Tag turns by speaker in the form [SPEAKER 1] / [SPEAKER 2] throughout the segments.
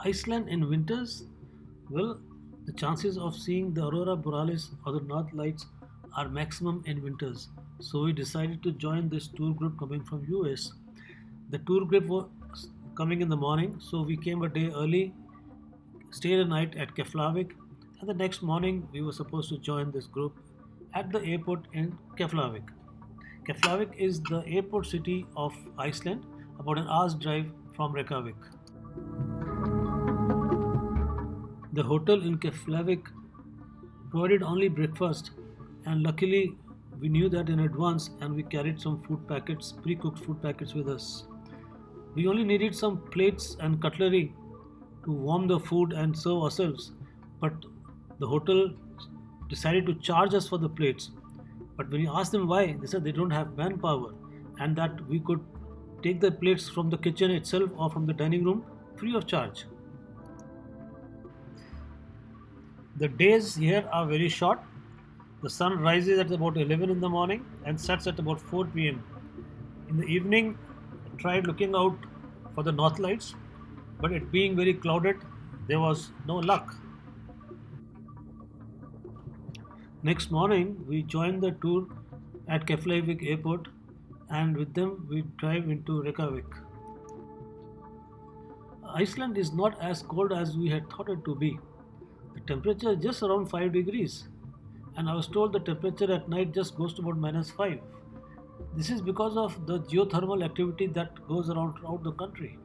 [SPEAKER 1] Iceland in winters? Well, the chances of seeing the aurora borealis or the north lights are maximum in winters. So we decided to join this tour group coming from US. The tour group was coming in the morning, so we came a day early, stayed a night at Keflavik, and the next morning we were supposed to join this group at the airport in Keflavik. Keflavik is the airport city of Iceland, about an hour's drive from Reykjavik. The hotel in Keflavik provided only breakfast, and luckily we knew that in advance and we carried some food packets, pre-cooked food packets with us. We only needed some plates and cutlery to warm the food and serve ourselves, but the hotel decided to charge us for the plates. But when we asked them why, they said they don't have manpower and that we could take the plates from the kitchen itself or from the dining room free of charge. The days here are very short. The sun rises at about 11 in the morning and sets at about 4 p.m. In the evening, I tried looking out for the north lights, but it being very clouded, there was no luck. Next morning, we joined the tour at Keflavik Airport, and with them we drive into Reykjavik. Iceland is not as cold as we had thought it to be. The temperature is just around 5 degrees, and I was told the temperature at night just goes to about minus 5. This is because of the geothermal activity that goes around throughout the country.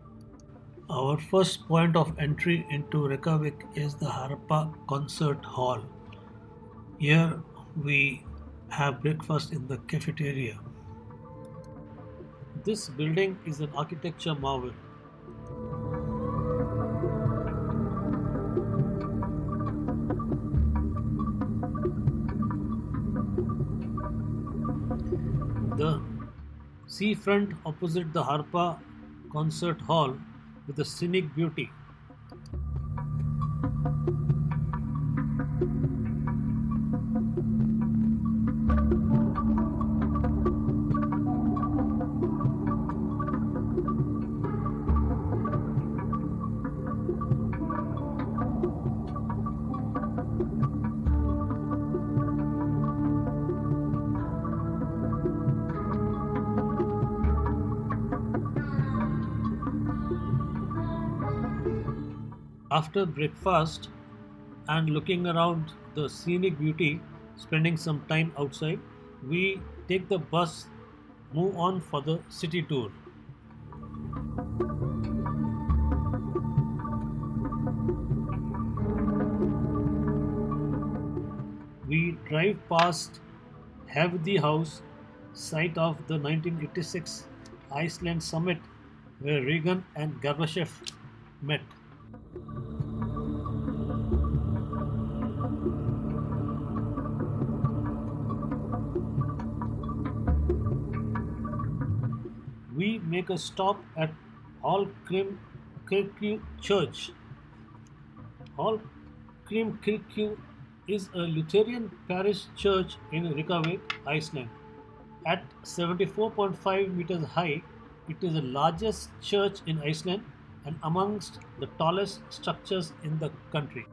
[SPEAKER 1] Our first point of entry into Reykjavik is the Harpa Concert Hall. Here we have breakfast in the cafeteria. This building is an architecture marvel. The seafront opposite the Harpa Concert Hall with a scenic beauty. After breakfast and looking around the scenic beauty, spending some time outside, we take the bus, move on for the city tour. We drive past Havdi House, site of the 1986 Iceland summit where Reagan and Gorbachev met. We make a stop at Hallgrim Kirkju Church. Hallgrim Kirkju is a Lutheran parish church in Reykjavik, Iceland. At 74.5 meters high, it is the largest church in Iceland and amongst the tallest structures in the country.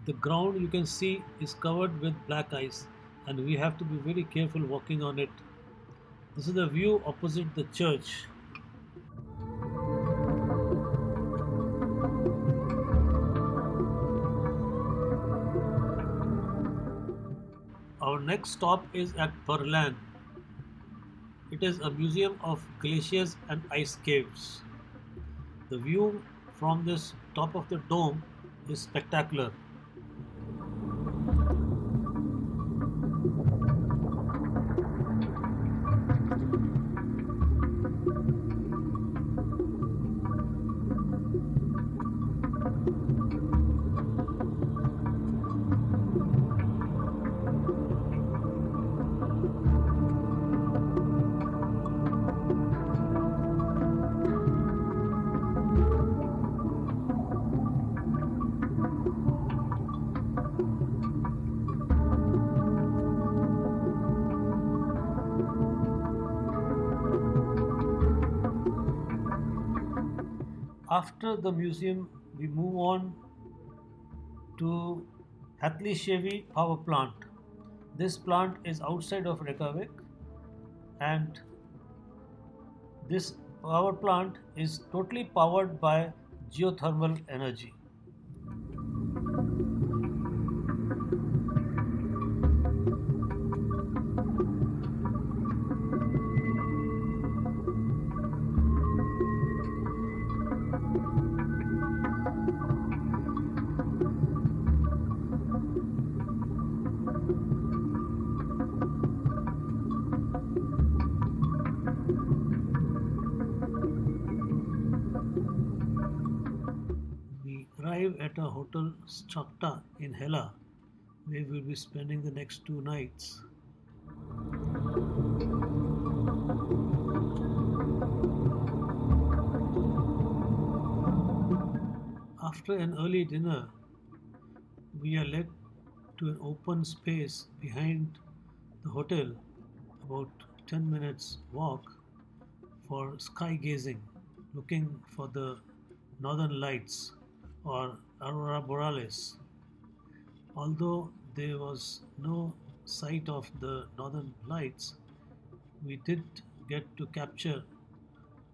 [SPEAKER 1] The ground you can see is covered with black ice, and we have to be very careful walking on it. This is the view opposite the church. Our next stop is at Perlan. It is a museum of glaciers and ice caves. The view from this top of the dome is spectacular. After the museum, we move on to Hatlishevi power plant. This plant is outside of Reykjavik, and this power plant is totally powered by geothermal energy. We arrive at a hotel Strakta in Hela, where we'll be spending the next 2 nights. After an early dinner, we are led to an open space behind the hotel, about 10 minutes walk for sky gazing, looking for the northern lights or aurora borealis. Although there was no sight of the northern lights, we did get to capture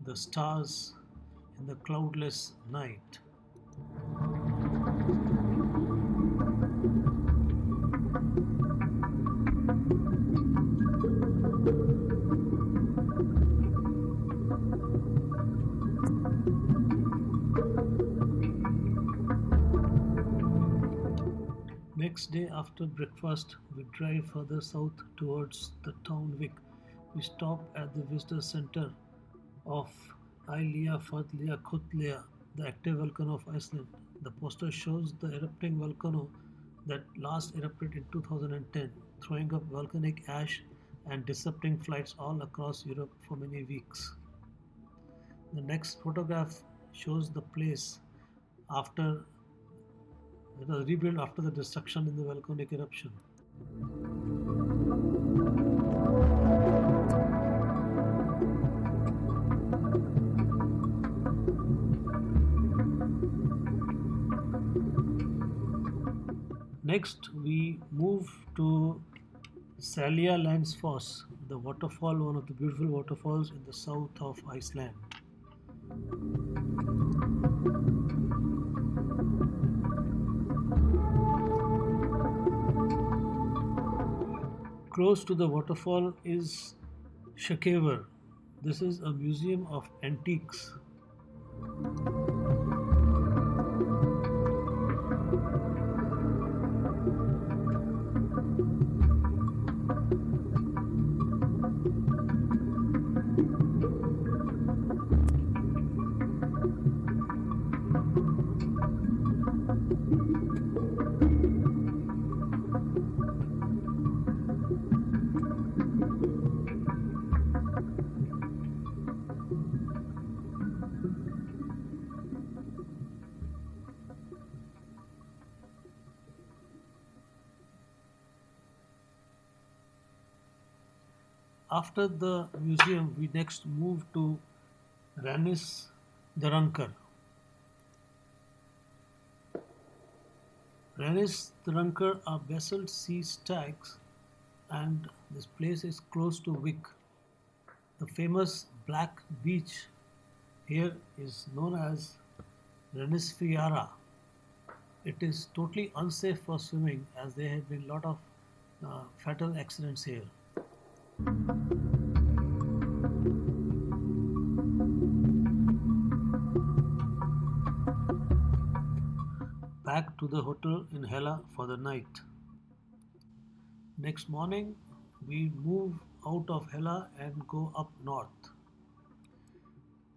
[SPEAKER 1] the stars in the cloudless night. Next day after breakfast, we drive further south towards the town Vik. We stop at the visitor center of Eyjafjallajökull, the active volcano of Iceland. The poster shows the erupting volcano that last erupted in 2010, throwing up volcanic ash and disrupting flights all across Europe for many weeks. The next photograph shows the place after it was rebuilt after the destruction in the volcanic eruption. Next, we move to Salia Landsfoss, the waterfall, one of the beautiful waterfalls in the south of Iceland. Close to the waterfall is Shakever. This is a museum of antiques. After the museum, we next move to Ranis Darankar. Ranis Darankar are basalt sea stags, and this place is close to Wick. The famous black beach here is known as Renisfiara. It is totally unsafe for swimming as there have been a lot of fatal accidents here. Back to the hotel in Hela for the night. Next morning, we move out of Hela and go up north.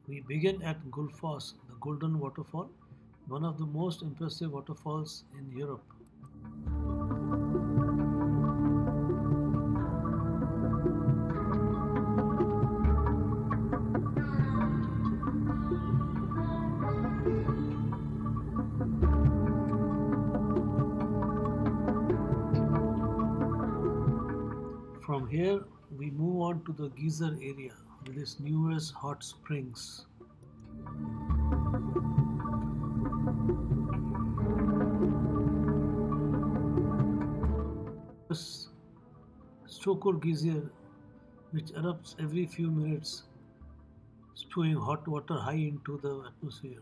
[SPEAKER 1] We begin at Gullfoss, the Golden Waterfall, one of the most impressive waterfalls in Europe. From here, we move on to the Geyser area with its numerous hot springs. Stoker geyser, which erupts every few minutes, spewing hot water high into the atmosphere.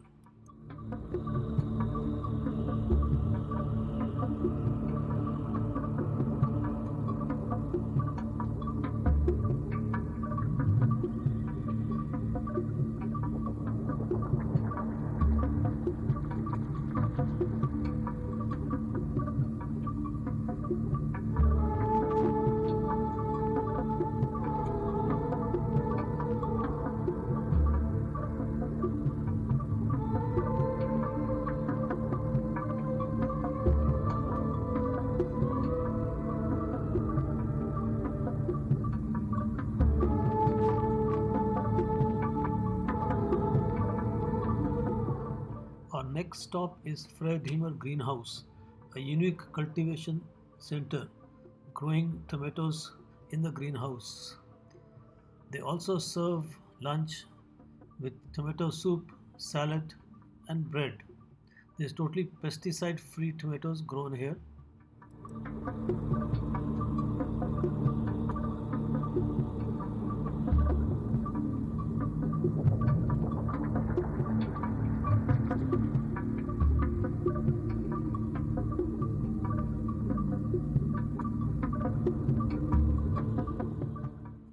[SPEAKER 1] Our next stop is Freigheimer Greenhouse, a unique cultivation center growing tomatoes in the greenhouse. They also serve lunch with tomato soup, salad, and bread. There's totally pesticide free tomatoes grown here.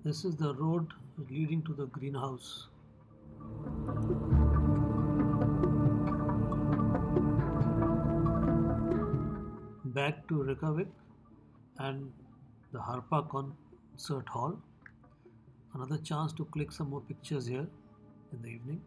[SPEAKER 1] This is the road leading to the greenhouse. Back to Reykjavik and the Harpa Concert Hall. Another chance to click some more pictures here in the evening.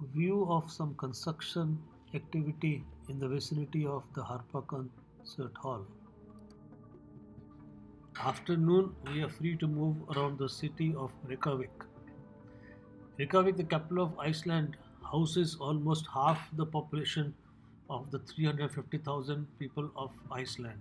[SPEAKER 1] A view of some construction activity in the vicinity of the Harpa Concert Hall. After noon, we are free to move around the city of Reykjavik. Reykjavik, the capital of Iceland, houses almost half the population of the 350,000 people of Iceland.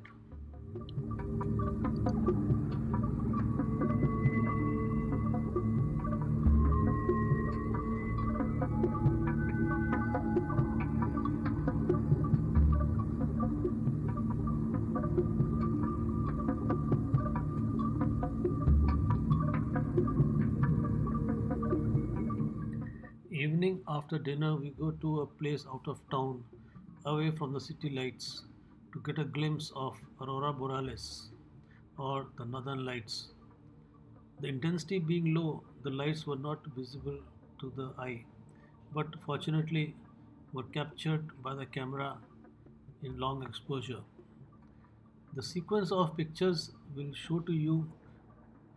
[SPEAKER 1] Evening after dinner, we go to a place out of town, away from the city lights, to get a glimpse of Aurora Borealis or the Northern Lights. The intensity being low, the lights were not visible to the eye, but fortunately were captured by the camera in long exposure. The sequence of pictures will show to you,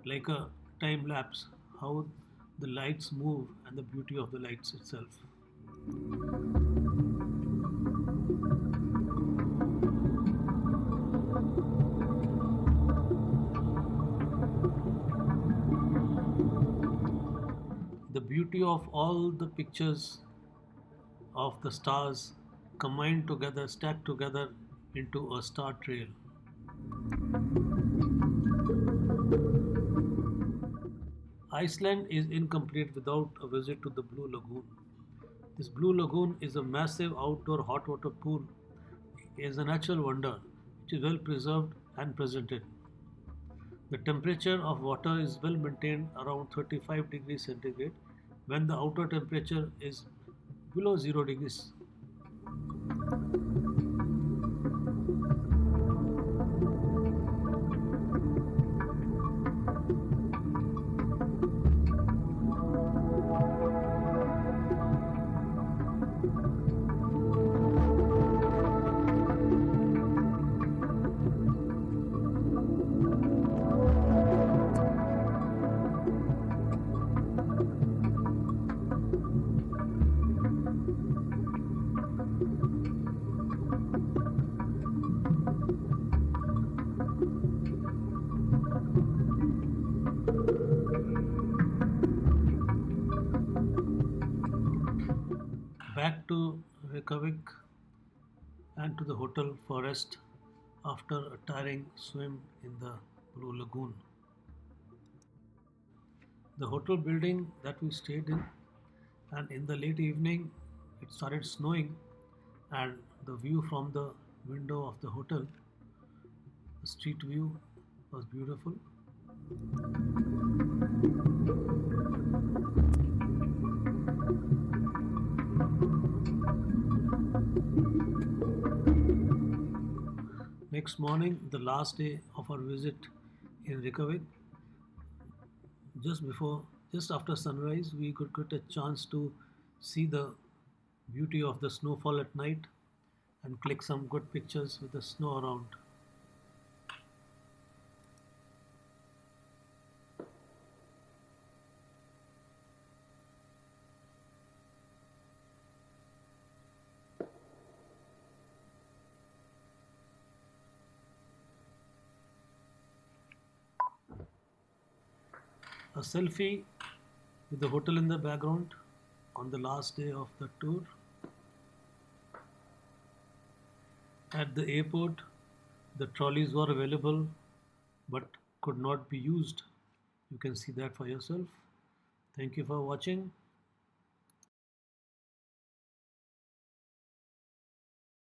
[SPEAKER 1] like a time lapse, how the lights move and the beauty of the lights itself. The beauty of all the pictures of the stars combined together, stacked together into a star trail. Iceland is incomplete without a visit to the Blue Lagoon. This Blue Lagoon is a massive outdoor hot water pool. It is a natural wonder which is well preserved and presented. The temperature of water is well maintained around 35 degrees centigrade when the outer temperature is below 0 degrees. Back to Reykjavik and to the hotel for rest after a tiring swim in the Blue Lagoon. The hotel building that we stayed in, and in the late evening it started snowing, and the view from the window of the hotel, the street view was beautiful. Next morning, the last day of our visit in Reykjavik, just after sunrise, we could get a chance to see the beauty of the snowfall at night and click some good pictures with the snow around. A selfie with the hotel in the background on the last day of the tour. At the airport, the trolleys were available but could not be used. You can see that for yourself. Thank you for watching.